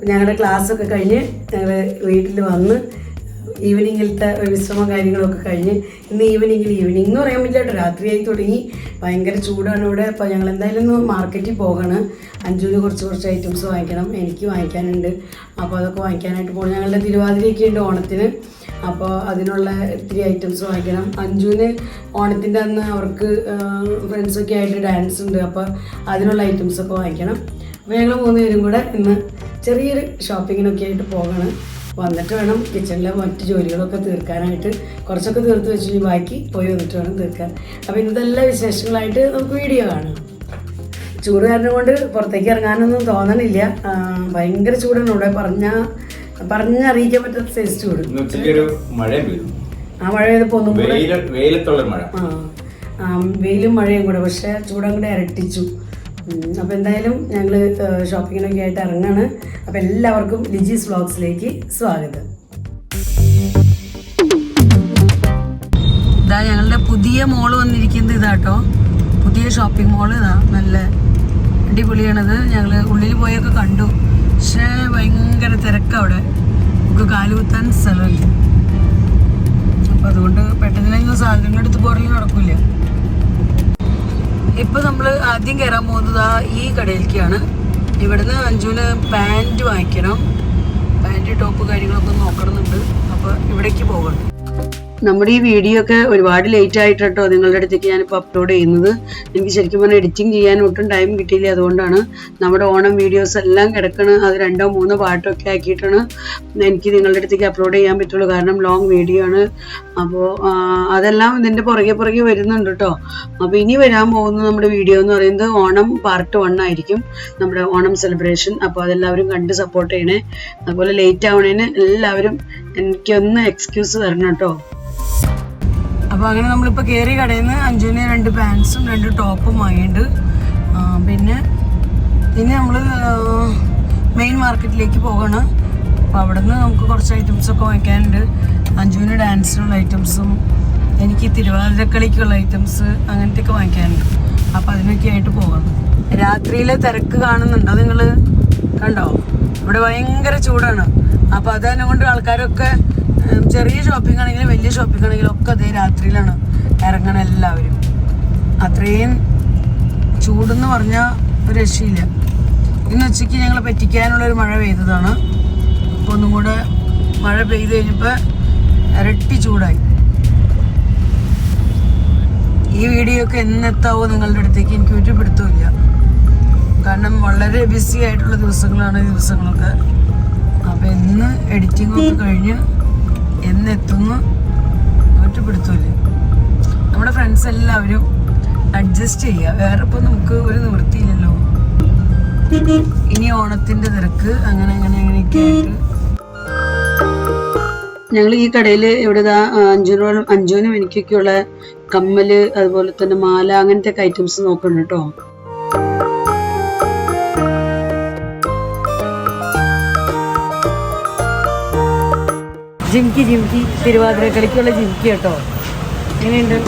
ഞങ്ങളുടെ ക്ലാസ്സൊക്കെ കഴിഞ്ഞ് ഞങ്ങൾ വീട്ടിൽ വന്ന് ഈവനിങ്ങിലത്തെ വിശ്രമം കാര്യങ്ങളൊക്കെ കഴിഞ്ഞ് ഇന്ന് ഈവനിങ് എന്ന് പറയാൻ പറ്റില്ല കേട്ടോ, രാത്രിയായി തുടങ്ങി. ഭയങ്കര ചൂടാണ് ഇവിടെ. അപ്പോൾ ഞങ്ങൾ എന്തായാലും ഒന്ന് മാർക്കറ്റിൽ പോകണം. അഞ്ജുവിന് കുറച്ച് ഐറ്റംസ് വാങ്ങിക്കണം, എനിക്ക് വാങ്ങിക്കാനുണ്ട്. അപ്പോൾ അതൊക്കെ വാങ്ങിക്കാനായിട്ട് പോകണം. ഞങ്ങളുടെ തിരുവാതിരയൊക്കെ ഉണ്ട് ഓണത്തിന്, അപ്പോൾ അതിനുള്ള ഇത്തിരി ഐറ്റംസ് വാങ്ങിക്കണം. അഞ്ജുവിന് ഓണത്തിൻ്റെ അന്ന് അവർക്ക് ഫ്രണ്ട്സൊക്കെ ആയിട്ട് ഡാൻസ് ഉണ്ട്, അപ്പോൾ അതിനുള്ള ഐറ്റംസൊക്കെ വാങ്ങിക്കണം. അപ്പോൾ ഞങ്ങൾ 3 പേരും കൂടെ ഇന്ന് ചെറിയൊരു ഷോപ്പിങ്ങിനൊക്കെ ആയിട്ട് പോകണം. വന്നിട്ട് വേണം കിച്ചണിലെ മറ്റ് ജോലികളൊക്കെ തീർക്കാനായിട്ട്. കുറച്ചൊക്കെ തീർത്ത് വെച്ച് ബാക്കി പോയി വന്നിട്ട് വേണം തീർക്കാൻ. അപ്പോൾ ഇന്നത്തെ എല്ലാ വിശേഷങ്ങളായിട്ട് നമുക്ക് വീഡിയോ കാണാം. ചൂട് കാരണം കൊണ്ട് പുറത്തേക്ക് ഇറങ്ങാനൊന്നും തോന്നണില്ല. ഭയങ്കര ചൂടാണ് ഇവിടെ, പറഞ്ഞറിയിക്കാൻ പറ്റാത്ത സൈസ് ചൂട്. ആ മഴ പെയ്തപ്പോൾ ഒന്നും കൂടെ വെയിലും മഴയും കൂടെ, പക്ഷേ ചൂടും കൂടെ ഇരട്ടിച്ചു. അപ്പോൾ എന്തായാലും ഞങ്ങൾ ഷോപ്പിങ്ങിനൊക്കെ ആയിട്ട് ഇറങ്ങാണ്. അപ്പോൾ എല്ലാവർക്കും ലിജീസ് വ്ളോഗ്സിലേക്ക് സ്വാഗതം. ഇതാ ഞങ്ങളുടെ പുതിയ മോള് വന്നിരിക്കുന്നത്. ഇതാട്ടോ പുതിയ ഷോപ്പിംഗ് മോള്. ഇതാ നല്ല അടിപൊളിയാണത്. ഞങ്ങൾ ഉള്ളിൽ പോയൊക്കെ കണ്ടു, പക്ഷേ ഭയങ്കര തിരക്കാണ് അവിടെ. നമുക്ക് കാലുകുത്താൻ സ്ഥലമില്ല. അപ്പം അതുകൊണ്ട് പെട്ടെന്ന് സാധനങ്ങൾ എടുത്ത് പോരൽ നടക്കില്ല. ഇപ്പം നമ്മൾ ആദ്യം കയറാൻ പോകുന്നത് ഈ കടയിലേക്കാണ്. ഇവിടുന്ന് അഞ്ജുവിന് പാൻറ്റ് വാങ്ങിക്കണം. പാൻറ്റ് ടോപ്പ് കാര്യങ്ങളൊക്കെ നോക്കണമെന്നുണ്ട്. അപ്പോൾ ഇവിടേക്ക് പോകണം. നമ്മുടെ ഈ വീഡിയോ ഒക്കെ ഒരുപാട് ലേറ്റ് ആയിട്ടോ നിങ്ങളുടെ അടുത്തേക്ക് ഞാനിപ്പോൾ അപ്ലോഡ് ചെയ്യുന്നത്. എനിക്ക് ശരിക്കും പറഞ്ഞാൽ എഡിറ്റിംഗ് ചെയ്യാൻ ഒട്ടും ടൈം കിട്ടിയില്ല. അതുകൊണ്ടാണ് നമ്മുടെ ഓണം വീഡിയോസ് എല്ലാം കിടക്കണം. അത് 2 or 3 പാട്ടൊക്കെ ആക്കിയിട്ടാണ് എനിക്ക് നിങ്ങളുടെ അടുത്തേക്ക് അപ്ലോഡ് ചെയ്യാൻ പറ്റുള്ളൂ. കാരണം ലോങ് വീഡിയോ ആണ്. അപ്പോൾ അതെല്ലാം ഇതിൻ്റെ പുറകെ വരുന്നുണ്ട് കേട്ടോ. അപ്പോൾ ഇനി വരാൻ പോകുന്ന നമ്മുടെ വീഡിയോ എന്ന് പറയുന്നത് ഓണം പാർട്ട് 1 ആയിരിക്കും, നമ്മുടെ ഓണം സെലിബ്രേഷൻ. അപ്പോൾ അതെല്ലാവരും കണ്ട് സപ്പോർട്ട് ചെയ്യണേ. അതുപോലെ ലേറ്റ് ആവണേന് എല്ലാവരും എനിക്കൊന്ന് എക്സ്ക്യൂസ് തരണം കേട്ടോ. അപ്പോൾ അങ്ങനെ നമ്മളിപ്പോൾ കയറി കടയിൽ നിന്ന് അഞ്ജുവിന് 2 പാൻസും 2 ടോപ്പും വാങ്ങിയിട്ടുണ്ട്. പിന്നെ ഇനി നമ്മൾ മെയിൻ മാർക്കറ്റിലേക്ക് പോകണം. അപ്പോൾ അവിടെ നിന്ന് നമുക്ക് കുറച്ച് ഐറ്റംസൊക്കെ വാങ്ങിക്കാനുണ്ട്. അഞ്ജുവിന് ഡാൻസിനുള്ള ഐറ്റംസും എനിക്ക് തിരുവാതിരക്കളിക്കുള്ള ഐറ്റംസ് അങ്ങനത്തെയൊക്കെ വാങ്ങിക്കാനുണ്ട്. അപ്പോൾ അതിനൊക്കെ ആയിട്ട് പോകണം. രാത്രിയിലെ തിരക്ക് കാണുന്നുണ്ടോ നിങ്ങൾ? കണ്ടോ? ഇവിടെ ഭയങ്കര ചൂടാണ്. അപ്പോൾ അതിനെ കൊണ്ട് ആൾക്കാരൊക്കെ ചെറിയ ഷോപ്പിംഗ് ആണെങ്കിലും വലിയ ഷോപ്പിംഗ് ആണെങ്കിലും ഒക്കെ അതേ രാത്രിയിലാണ് ഇറങ്ങണം എല്ലാവരും. അത്രയും ചൂടെന്ന് പറഞ്ഞാൽ ഒരു രക്ഷയില്ല. ഇന്ന് ഉച്ചയ്ക്ക് ഞങ്ങൾ പറ്റിക്കാനുള്ളൊരു മഴ പെയ്തതാണ്. അപ്പോൾ ഒന്നും കൂടെ മഴ പെയ്ത് കഴിഞ്ഞപ്പോൾ ഇരട്ടി ചൂടായി. ഈ വീഡിയോ ഒക്കെ എന്നെത്താവോ നിങ്ങളുടെ അടുത്തേക്ക് എനിക്ക് ഒരു പിടുത്തമില്ല. കാരണം വളരെ ബിസി ആയിട്ടുള്ള ദിവസങ്ങളാണ് ഈ ദിവസങ്ങളൊക്കെ. അപ്പോൾ എന്ന് എഡിറ്റിങ്ങൊക്കെ കഴിഞ്ഞ് എന്നെത്തുന്നു ഒറ്റ പിടുത്തമില്ല. നമ്മുടെ ഫ്രണ്ട്സ് എല്ലാവരും അഡ്ജസ്റ്റ് ചെയ്യുക, വേറെ ഇപ്പോൾ നമുക്ക് ഒരു നിവൃത്തിയില്ലല്ലോ. ഇനി ഓണത്തിൻ്റെ തിരക്ക് അങ്ങനെയൊക്കെ ആയിട്ട് ഞങ്ങൾ ഈ കടയിൽ ഇവിടെ അഞ്ജുവിനും എനിക്കൊക്കെയുള്ള കമ്മല്, അതുപോലെ തന്നെ മാല, അങ്ങനത്തെ ഒക്കെ ഐറ്റംസ് നോക്കണം കേട്ടോ. ജിംക്കി തിരുവാതിരക്കളിക്കുള്ള ജിംക്കി കേട്ടോ. എങ്ങനെയുണ്ട്?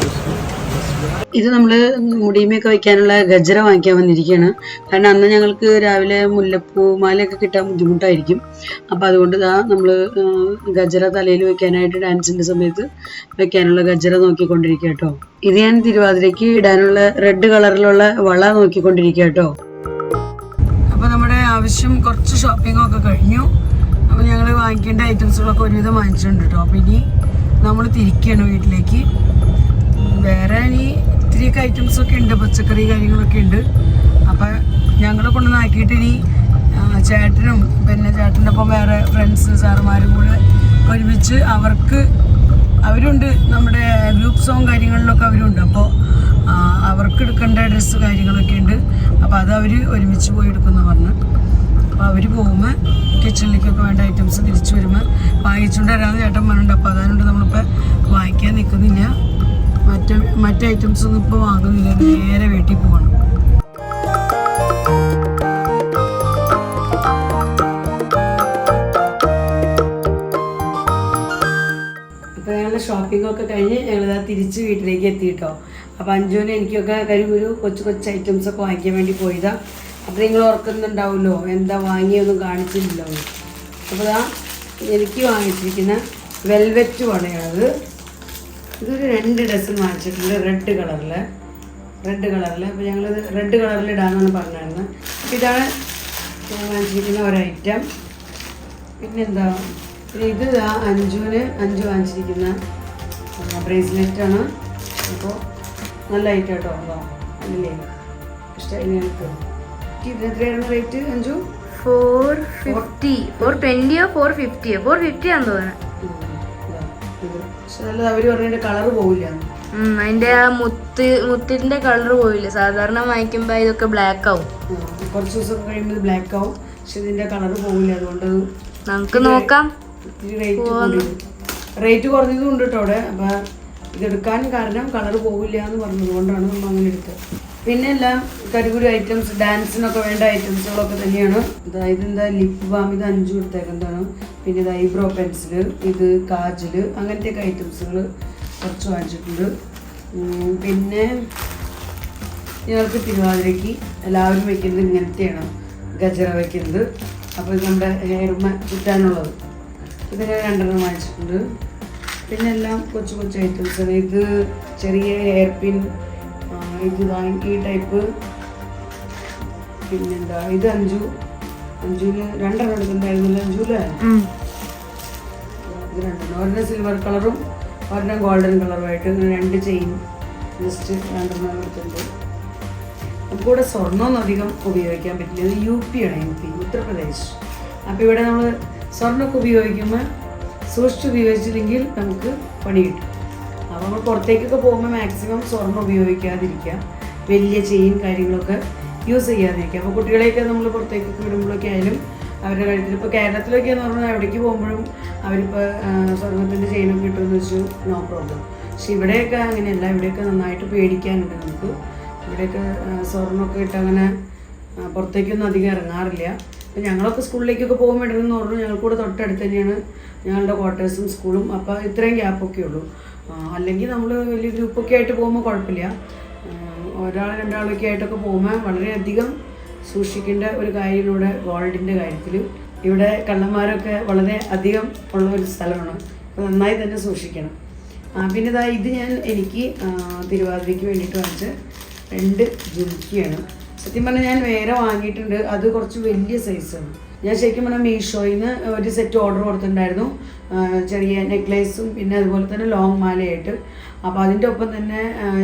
ഇത് നമ്മൾ മുടിയുമൊക്കെ വയ്ക്കാനുള്ള ഗജര വാങ്ങിക്കാൻ വന്നിരിക്കുകയാണ്. കാരണം അന്ന് ഞങ്ങൾക്ക് രാവിലെ മുല്ലപ്പൂ മാലയൊക്കെ കിട്ടാൻ ബുദ്ധിമുട്ടായിരിക്കും. അപ്പോൾ അതുകൊണ്ട് നമ്മൾ ഗജര തലയിൽ വയ്ക്കാനായിട്ട് ഡാൻസിൻ്റെ സമയത്ത് വയ്ക്കാനുള്ള ഗജര നോക്കിക്കൊണ്ടിരിക്കുക കേട്ടോ. ഇത് ഞാൻ തിരുവാതിരയ്ക്ക് ഇടാനുള്ള റെഡ് കളറിലുള്ള വള നോക്കിക്കൊണ്ടിരിക്കുക കേട്ടോ. അപ്പോൾ നമ്മുടെ ആവശ്യം കുറച്ച് ഷോപ്പിങ്ങൊക്കെ കഴിഞ്ഞു. അപ്പോൾ ഞങ്ങൾ വാങ്ങിക്കേണ്ട ഐറ്റംസുകളൊക്കെ ഒരുവിധം വാങ്ങിച്ചിട്ടുണ്ട് കേട്ടോ. അപ്പോൾ ഇനി നമ്മൾ തിരിക്കുകയാണ് വീട്ടിലേക്ക്. വേറെ ഇനി ഇത്തിരിയൊക്കെ ഐറ്റംസൊക്കെ ഉണ്ട്, പച്ചക്കറി കാര്യങ്ങളൊക്കെ ഉണ്ട്. അപ്പോൾ ഞങ്ങളെ കൊണ്ടുവന്നാക്കിയിട്ട് ഇനി ചേട്ടനും പിന്നെ ചേട്ടൻ്റെ ഒപ്പം വേറെ ഫ്രണ്ട്സ് സാറുമാരും കൂടെ ഒരുമിച്ച് അവരുണ്ട്, നമ്മുടെ ഗ്രൂപ്പ് സോങ് കാര്യങ്ങളിലൊക്കെ അവരുണ്ട്. അപ്പോൾ അവർക്ക് എടുക്കേണ്ട ഡ്രസ്സ് കാര്യങ്ങളൊക്കെ ഉണ്ട്. അപ്പോൾ അത് അവർ ഒരുമിച്ച് പോയി എടുക്കുമെന്ന് പറഞ്ഞു. അപ്പോൾ അവർ പോകുമ്പോൾ കിച്ചണിലേക്കൊക്കെ വേണ്ട ഐറ്റംസ് തിരിച്ചു വരുമ്പോൾ വാങ്ങിച്ചുകൊണ്ട് വരാമെന്ന് ചേട്ടൻ പറഞ്ഞിട്ടുണ്ട്. അപ്പോൾ അതുകൊണ്ട് നമ്മളിപ്പോൾ വാങ്ങിക്കാൻ നിൽക്കുന്നില്ല. മറ്റ് ഐറ്റംസ് ഒന്നും ഇപ്പോൾ വാങ്ങുന്നില്ല, നേരെ വീട്ടിൽ പോകണം. അപ്പോൾ ഞങ്ങൾ ഷോപ്പിങ്ങൊക്കെ കഴിഞ്ഞ് ഞങ്ങളിതാ തിരിച്ച് വീട്ടിലേക്ക് എത്തിയിട്ടോ. അപ്പോൾ അഞ്ജുവിന് എനിക്കൊക്കെ ഒരു കൊച്ചു ഐറ്റംസൊക്കെ വാങ്ങിക്കാൻ വേണ്ടി പോയതാണ്. അപ്പം നിങ്ങൾ ഓർക്കുന്നുണ്ടാവുമല്ലോ എന്താ വാങ്ങിയൊന്നും കാണിച്ചില്ലല്ലോ. അപ്പോൾ ഇതാ എനിക്ക് വാങ്ങിച്ചിരിക്കുന്ന വെൽവെറ്റ് വളയാണത്. ഇതൊരു 2 ഡസൻ വാങ്ങിച്ചിട്ടുണ്ട് റെഡ് കളറിൽ. അപ്പോൾ ഞങ്ങളിത് റെഡ് കളറിൽ ഇടാമെന്നാണ് പറഞ്ഞിരുന്നത്. അപ്പോൾ ഇതാണ് ഞാൻ വാങ്ങിച്ചിരിക്കുന്ന ഒരൈറ്റം. പിന്നെന്താ, പിന്നെ ഇത് അഞ്ചു വാങ്ങിച്ചിരിക്കുന്ന ബ്രേസ്ലെറ്റാണ്. അപ്പോൾ നല്ല ഐറ്റം കേട്ടോ. അല്ലേ ഇഷ്ടമായി എനിക്ക്. ഇത് എത്രയാണ് റേറ്റ് അഞ്ചു? 450 420 450 450 ആണെന്ന് തോന്നുന്നു. പക്ഷെ നല്ലത്. അവർ പറഞ്ഞതിൻ്റെ കളർ പോവില്ല. അതിന്റെ ആ മുത്തിന്റെ കളർ പോയില്ല. സാധാരണ വാങ്ങിക്കുമ്പോ ഇതൊക്കെ ബ്ലാക്ക് ആവും. കുറച്ച് ദിവസം കഴിയുമ്പോൾ ബ്ലാക്ക് ആവും. പക്ഷെ ഇതിന്റെ കളർ പോവില്ല. അതുകൊണ്ട് നമുക്ക് നോക്കാം. റേറ്റ് കുറഞ്ഞതും ഉണ്ട് കേട്ടോ അവിടെ. അപ്പൊ ഇതെടുക്കാൻ കാരണം കളർ പോവില്ല എന്ന് പറഞ്ഞതുകൊണ്ടാണ് നമ്മൾ അങ്ങനെ എടുത്തത്. പിന്നെ എല്ലാം കരികുരി ഐറ്റംസ്, ഡാൻസിനൊക്കെ വേണ്ട ഐറ്റംസുകളൊക്കെ തന്നെയാണ്. അതായത് എന്താ ലിപ് ബാം, ഇത് 5 എടുത്തേക്കുന്നതാണ്. പിന്നെ ഇത് ഐബ്രോ പെൻസില്, ഇത് കാജല്, അങ്ങനത്തെയൊക്കെ ഐറ്റംസുകൾ കുറച്ച് വാങ്ങിച്ചിട്ടുണ്ട്. പിന്നെ ഞങ്ങൾക്ക് തിരുവാതിരയ്ക്ക് എല്ലാവരും വയ്ക്കുന്നത് ഇങ്ങനത്തെയാണ്, ഗജറ വയ്ക്കുന്നത്. അപ്പോൾ ഇത് നമ്മുടെ ഹെയർമ ചുറ്റാനുള്ളത്. ഇത് ഞാൻ 2 വാങ്ങിച്ചിട്ടുണ്ട്. പിന്നെ എല്ലാം കൊച്ചു ഐറ്റംസാണ്. ഇത് ചെറിയ ഹെയർ പിൻ, ഇത് ഈ ടൈപ്പ്. പിന്നെന്താ, ഇത് അഞ്ചുന് 2 എടുക്കുന്നുണ്ടായിരുന്നില്ല അഞ്ചൂല്. ഇത് 2, ഒരെണ്ണം സിൽവർ കളറും ഒരെണ്ണം ഗോൾഡൻ കളറുമായിട്ട് 2 ചെയിൻ ജസ്റ്റ് 2 എടുത്തിട്ടുണ്ട്. നമുക്കിവിടെ സ്വർണ്ണമൊന്നും അധികം ഉപയോഗിക്കാൻ പറ്റില്ല. ഇത് UP ആണ്, UP ഉത്തർപ്രദേശ്. അപ്പോൾ ഇവിടെ നമ്മൾ സ്വർണ്ണമൊക്കെ ഉപയോഗിക്കുമ്പോൾ സൂക്ഷിച്ച് ഉപയോഗിച്ചില്ലെങ്കിൽ നമുക്ക് പണി കിട്ടും. അപ്പോൾ നമ്മൾ പുറത്തേക്കൊക്കെ പോകുമ്പോൾ മാക്സിമം സ്വർണ്ണം ഉപയോഗിക്കാതിരിക്കുക, വലിയ ചെയിൻ കാര്യങ്ങളൊക്കെ യൂസ് ചെയ്യാതിരിക്കുക. അപ്പോൾ കുട്ടികളെയൊക്കെ നമ്മൾ പുറത്തേക്കൊക്കെ വിടുമ്പോഴൊക്കെ ആയാലും അവരുടെ കാര്യത്തിൽ, ഇപ്പോൾ കേരളത്തിലൊക്കെ എന്ന് പറഞ്ഞാൽ എവിടേക്ക് പോകുമ്പോഴും അവരിപ്പോൾ സ്വർണ്ണത്തിൻ്റെ ചെയിനൊക്കെ ഇട്ടുമെന്ന് വെച്ചു നോ പ്രോബ്ലം. പക്ഷെ ഇവിടെയൊക്കെ അങ്ങനെയല്ല. ഇവിടെയൊക്കെ നന്നായിട്ട് പേടിക്കാനുണ്ട് നമുക്ക്. ഇവിടെയൊക്കെ സ്വർണ്ണമൊക്കെ ഇട്ട് അങ്ങനെ പുറത്തേക്കൊന്നും അധികം ഇറങ്ങാറില്ല. അപ്പോൾ ഞങ്ങളൊക്കെ സ്കൂളിലേക്കൊക്കെ പോകുമ്പോൾ ഇടണമെന്ന് പറഞ്ഞു. ഞങ്ങൾക്കൂടെ തൊട്ടടുത്ത് തന്നെയാണ് ഞങ്ങളുടെ ക്വാർട്ടേഴ്സും സ്കൂളും. അപ്പോൾ ഇത്രയും ഗ്യാപ്പൊക്കെ ഉള്ളൂ. അല്ലെങ്കിൽ നമ്മൾ വലിയ ഗ്രൂപ്പൊക്കെ ആയിട്ട് പോകുമ്പോൾ കുഴപ്പമില്ല. ഒരാൾ 2 ആളൊക്കെ ആയിട്ടൊക്കെ പോകുമ്പോൾ വളരെയധികം സൂക്ഷിക്കേണ്ട ഒരു കാര്യം ഇവിടെ ഗോൾഡിൻ്റെ കാര്യത്തിൽ. ഇവിടെ കള്ളന്മാരൊക്കെ വളരെ അധികം ഉള്ള ഒരു സ്ഥലമാണ്. അപ്പോൾ നന്നായി തന്നെ സൂക്ഷിക്കണം. പിന്നെ ഇത് എനിക്ക് തിരുവാതിരയ്ക്ക് വേണ്ടിയിട്ട് വാങ്ങിച്ച 2 ജുംക്കിയാണ്. സത്യം പറഞ്ഞാൽ ഞാൻ വേറെ വാങ്ങിയിട്ടുണ്ട്. അത് കുറച്ച് വലിയ സൈസാണ്. ഞാൻ ശരിക്കും പറഞ്ഞാൽ മീഷോയിൽ നിന്ന് ഒരു സെറ്റ് ഓർഡർ കൊടുത്തിട്ടുണ്ടായിരുന്നു, ചെറിയ നെക്ലേസും പിന്നെ അതുപോലെ തന്നെ ലോങ് മാലയായിട്ട്. അപ്പോൾ അതിൻ്റെ ഒപ്പം തന്നെ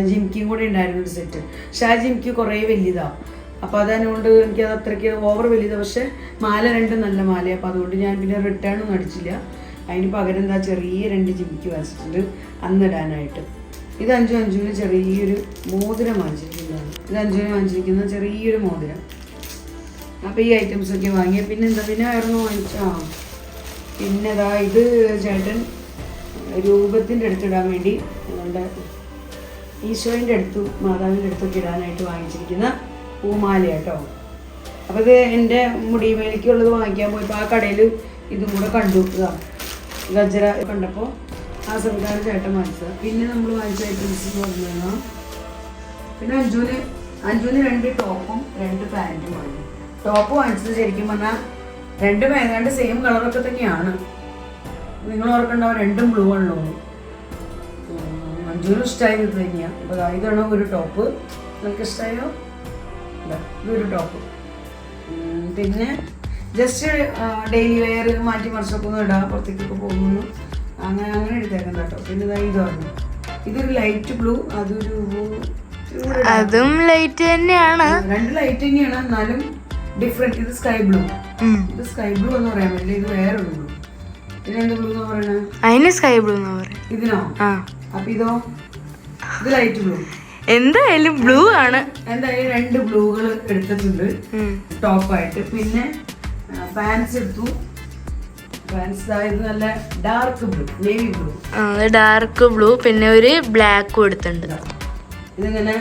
ജിംക്കിയും കൂടെ ഉണ്ടായിരുന്നു ഒരു സെറ്റ്. പക്ഷേ ആ ജിംക്കി കുറേ വലിയതാണ്. അപ്പോൾ അതുകൊണ്ട് എനിക്കത് അത്രയ്ക്ക് ഓവർ വലിയതാണ്. പക്ഷേ മാല 2 നല്ല മാലയാണ്. അപ്പോൾ അതുകൊണ്ട് ഞാൻ പിന്നെ റിട്ടേൺ ഒന്നും അടിച്ചില്ല. അതിന് പകരം എന്താ ചെറിയ 2 ജിംക്കി വാങ്ങിച്ചിട്ടുണ്ട് അന്നിടാനായിട്ട്. ഇത് അഞ്ചുവിന് ചെറിയൊരു മോതിരം വാങ്ങിച്ചിരിക്കുന്നതാണ്. ഇത് അഞ്ചുവിന് വാങ്ങിച്ചിരിക്കുന്ന ചെറിയൊരു മോതിരം. അപ്പോൾ ഈ ഐറ്റംസൊക്കെ വാങ്ങിയ. പിന്നെ വേറൊന്നും വാങ്ങിച്ചാ. പിന്നെ ഇത് ചേട്ടൻ രൂപത്തിൻ്റെ അടുത്തിടാൻ വേണ്ടി ഞങ്ങളുടെ ഈശോൻ്റെ അടുത്തും മാതാവിൻ്റെ അടുത്തൊക്കെ ഇടാനായിട്ട് വാങ്ങിച്ചിരിക്കുന്ന പൂമാല കേട്ടോ. അപ്പോൾ ഇത് എൻ്റെ മുടിമേലിക്കുള്ളത് വാങ്ങിക്കാൻ പോയപ്പോൾ ആ കടയിൽ ഇതും കൂടെ കണ്ടു. ഗജറ കണ്ടപ്പോൾ ആ സമയത്താണ് ചേട്ടൻ വാങ്ങിച്ചത്. പിന്നെ നമ്മൾ വാങ്ങിച്ച ഐറ്റംസ് എന്ന് പറഞ്ഞു കഴിഞ്ഞാൽ പിന്നെ അഞ്ചുവിന് 2 ടോപ്പും 2 പാൻറ്റും വാങ്ങി. ടോപ്പ് വാങ്ങിച്ചത് ശരിക്കും പറഞ്ഞാൽ 2 ഏതാണ്ട് സെയിം കളറൊക്കെ തന്നെയാണ്. നിങ്ങൾ ഓർക്കണ്ടാവും 2 ബ്ലൂ ആണല്ലോ. അഞ്ചുവിനും ഇഷ്ടമായത് ഇത് തന്നെയാണ്. അപ്പോൾ ഇതാണ് ഒരു ടോപ്പ്. നിങ്ങൾക്ക് ഇഷ്ടമായോ? ഇതൊരു ടോപ്പ്. പിന്നെ ജസ്റ്റ് ഡെയിലി വെയർ മാറ്റി മറിച്ചൊക്കെ ഒന്ന് ഇടാം, പുറത്തേക്കൊക്കെ പോകുന്നു, അങ്ങനെ എടുത്തേക്കാം കേട്ടോ. പിന്നെ ഇതാണ്, ഇതൊരു ലൈറ്റ് ബ്ലൂ, അതും ലൈറ്റ് തന്നെയാണ്. 2 ലൈറ്റ് തന്നെയാണ്, എന്നാലും ഡിഫറെന്റ്. ഇത് സ്കൈ ബ്ലൂ, ഇത് സ്കൈ ബ്ലൂ എന്ന് പറയാൻ പറ്റില്ല, ഇത് വേറെ ഒരു ബ്ലൂ. പിന്നെ എന്ത് ബ്ലൂ എന്ന് പറയണേ? അതിന് സ്കൈ ബ്ലൂ എന്ന് പറയാം. ഇതിനോ? അപ്പൊ ഇത് ലൈറ്റ് ബ്ലൂ. എന്തായാലും ബ്ലൂ ആണ്. എന്തായാലും 2 ബ്ലൂകൾ എടുത്തിട്ടുണ്ട് ടോപ്പായിട്ട്. പിന്നെ പാൻസ് എടുത്തു. പാൻസ് ഇത് നല്ല dark blue, navy blue, dark blue. പിന്നെ ഒരു ബ്ലാക്കും എടുത്തിട്ടുണ്ട്. ഇതിങ്ങനെ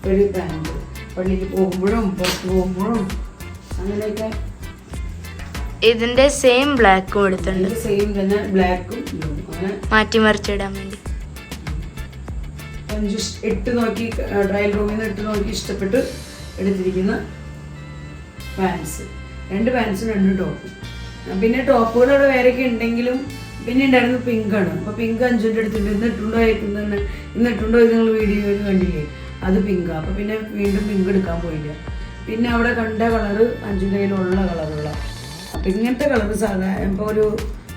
ഒരു പാൻറ് പള്ളിയിൽ പോകുമ്പോഴും പുറത്ത് പോകുമ്പോഴും അങ്ങനെയൊക്കെ. ഇതിന്റെ സെയിം ബ്ലാക്കും എടുത്തിട്ടുണ്ട്. സെയിം തന്നെ ബ്ലാക്കും ബ്ലൂ അങ്ങനെ മാറ്റി മറിച്ചിടാൻ വേണ്ടി. ഇട്ട് നോക്കി, ട്രയൽ റൂമിൽ നിന്ന് ഇട്ട് നോക്കി ഇഷ്ടപ്പെട്ട് എടുത്തിരിക്കുന്ന പാൻസ്, 2 പാൻസും 2 ടോപ്പും. പിന്നെ ടോപ്പുകൾ അവിടെ വേറെയൊക്കെ ഉണ്ടെങ്കിലും പിന്നെ ഉണ്ടായിരുന്നു പിങ്കാണ്. അപ്പോൾ പിങ്ക് അഞ്ചുവിൻ്റെ അടുത്തുണ്ട്. ഇന്നിട്ടുണ്ടോ ഇത് നിങ്ങൾ വീഡിയോയിൽ കണ്ടില്ലേ, അത് പിങ്കാണ്. അപ്പോൾ പിന്നെ വീണ്ടും പിങ്ക് എടുക്കാൻ പോയില്ല. പിന്നെ അവിടെ കണ്ട കളറ് അഞ്ചിൻ്റെ കയ്യിലുള്ള കളറുകളാണ്. അപ്പോൾ ഇങ്ങനത്തെ കളറ് സാധാരണ ഇപ്പോൾ ഒരു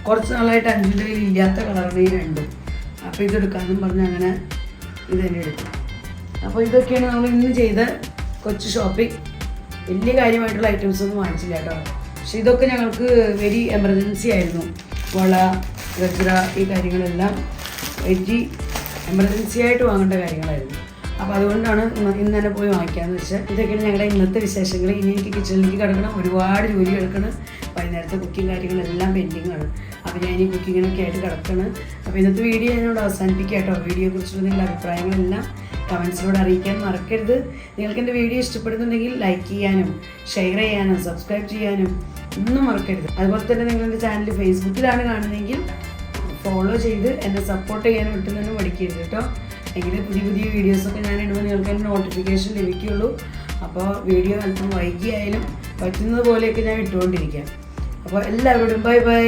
കുറച്ച് നാളായിട്ട് അഞ്ചിൻ്റെ കയ്യിൽ ഇല്ലാത്ത കളറാണ് ഈ രണ്ടും. അപ്പോൾ ഇതെടുക്കാമെന്നും പറഞ്ഞ് അങ്ങനെ ഇത് തന്നെ എടുക്കും. അപ്പോൾ ഇതൊക്കെയാണ് നമ്മൾ ഇന്ന് ചെയ്ത കൊച്ചു ഷോപ്പിംഗ്. വലിയ കാര്യമായിട്ടുള്ള ഐറ്റംസ് ഒന്നും വാങ്ങിച്ചില്ല കേട്ടോ. പക്ഷെ ഇതൊക്കെ ഞങ്ങൾക്ക് വെരി എമർജൻസി ആയിരുന്നു. വള, ഗജ്ര, ഈ കാര്യങ്ങളെല്ലാം വെരി എമർജൻസി ആയിട്ട് വാങ്ങേണ്ട കാര്യങ്ങളായിരുന്നു. അപ്പോൾ അതുകൊണ്ടാണ് ഇന്ന് തന്നെ പോയി വാങ്ങിക്കാമെന്ന് വെച്ചാൽ. ഇതൊക്കെയാണ് ഞങ്ങളുടെ ഇന്നത്തെ വിശേഷങ്ങൾ. ഇനി എനിക്ക് കിച്ചണിലേക്ക് കിടക്കണം, ഒരുപാട് ജോലി കിടക്കണം. വൈകുന്നേരത്തെ കുക്കിംഗ് കാര്യങ്ങളെല്ലാം പെൻഡിങ് ആണ്. അപ്പോൾ ഞാൻ ഈ കുക്കിങ്ങിനൊക്കെ ആയിട്ട് കിടക്കണം. അപ്പോൾ ഇന്നത്തെ വീഡിയോ എന്നോട് അവസാനിപ്പിക്കാം കേട്ടോ. വീഡിയോയെക്കുറിച്ചുള്ള നിങ്ങളുടെ അഭിപ്രായങ്ങളെല്ലാം കമൻസിലൂടെ അറിയിക്കാൻ മറക്കരുത്. നിങ്ങൾക്ക് എൻ്റെ വീഡിയോ ഇഷ്ടപ്പെടുന്നുണ്ടെങ്കിൽ ലൈക്ക് ചെയ്യാനും ഷെയർ ചെയ്യാനും സബ്സ്ക്രൈബ് ചെയ്യാനും ഒന്നും മറക്കരുത്. അതുപോലെ തന്നെ നിങ്ങളുടെ ചാനൽ ഫേസ്ബുക്കിലാണ് കാണുന്നതെങ്കിൽ ഫോളോ ചെയ്ത് എന്നെ സപ്പോർട്ട് ചെയ്യാനും ഒട്ടും പഠിക്കരുത് കേട്ടോ. എങ്കിലും പുതിയ വീഡിയോസൊക്കെ ഞാൻ ഇടുമ്പോൾ നിങ്ങൾക്ക് എൻ്റെ നോട്ടിഫിക്കേഷൻ ലഭിക്കുകയുള്ളൂ. അപ്പോൾ വീഡിയോ അല്പം വൈകിയായാലും പറ്റുന്നത് പോലെയൊക്കെ ഞാൻ ഇട്ടുകൊണ്ടിരിക്കാം. അപ്പോൾ എല്ലാവരോടും ബൈ ബൈ.